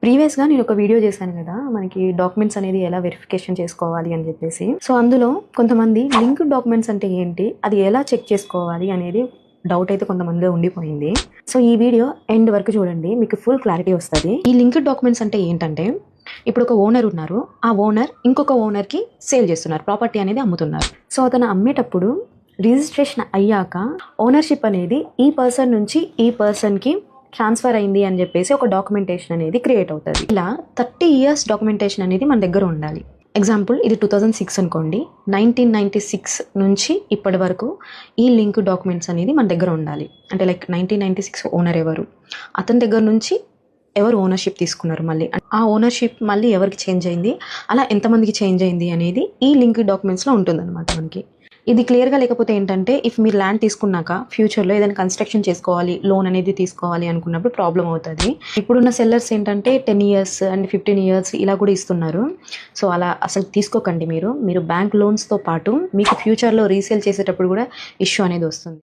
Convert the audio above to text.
ప్రీవియస్‌గా నేను ఒక వీడియో చేశాను కదా! మనకి డాక్యుమెంట్స్ అనేది ఎలా వెరిఫికేషన్ చేసుకోవాలి అని చెప్పేసి. సో, అందులో కొంతమంది లింక్డ్ డాక్యుమెంట్స్ అంటే ఏంటి? అది ఎలా చెక్ చేసుకోవాలి అనేది డౌట్ అయితే కొంతమందిలో ఉండిపోయింది. సో, ఈ వీడియో ఎండ్ వరకు చూడండి. మీకు ఫుల్ క్లారిటీ వస్తది. ఈ లింక్డ్ డాక్యుమెంట్స్ అంటే ఏంటంటే, ఇప్పుడు ఒక ఓనర్ ఉన్నారు. ఆ ఓనర్ ఇంకొక ఓనర్‌కి సేల్ చేస్తున్నారు. ప్రాపర్టీ అనేది అమ్ముతున్నారు. సో, అతను అమ్మేటప్పుడు రిజిస్ట్రేషన్ అయ్యాక ఓనర్‌షిప్ అనేది ఈ పర్సన్ నుంచి ఈ పర్సన్‌కి ట్రాన్స్ఫర్ అయింది అని చెప్పేసి ఒక డాక్యుమెంటేషన్ అనేది క్రియేట్ అవుతుంది. ఇలా 30 ఇయర్స్ డాక్యుమెంటేషన్ అనేది మన దగ్గర ఉండాలి. ఎగ్జాంపుల్ ఇది 2006 అనుకోండి. 1996 నుంచి ఇప్పటి వరకు ఈ లింక్ డాక్యుమెంట్స్ అనేది మన దగ్గర ఉండాలి. అంటే లైక్ 1996 ఓనర్ ఎవరు, అతని దగ్గర నుంచి ఎవరు ఓనర్షిప్ తీసుకున్నారు, మళ్ళీ ఆ ఓనర్షిప్ మళ్ళీ ఎవరికి చేంజ్ అయింది, అలా ఎంతమందికి చేంజ్ అయింది అనేది ఈ లింక్ డాక్యుమెంట్స్లో ఉంటుందన్నమాట మనకి. ఇది క్లియర్గా లేకపోతే ఏంటంటే, ఇఫ్ మీరు ల్యాండ్ తీసుకున్నాక ఫ్యూచర్లో ఏదైనా కన్స్ట్రక్షన్ చేసుకోవాలి, లోన్ అనేది తీసుకోవాలి అనుకున్నప్పుడు ప్రాబ్లం అవుతుంది. ఇప్పుడున్న సెల్లర్స్ ఏంటంటే 10 ఇయర్స్ అండ్ 15 ఇయర్స్ ఇలా కూడా ఇస్తున్నారు. సో అలా అసలు తీసుకోకండి. మీరు బ్యాంక్ లోన్స్తో పాటు మీకు ఫ్యూచర్లో రీసేల్ చేసేటప్పుడు కూడా ఇష్యూ అనేది వస్తుంది.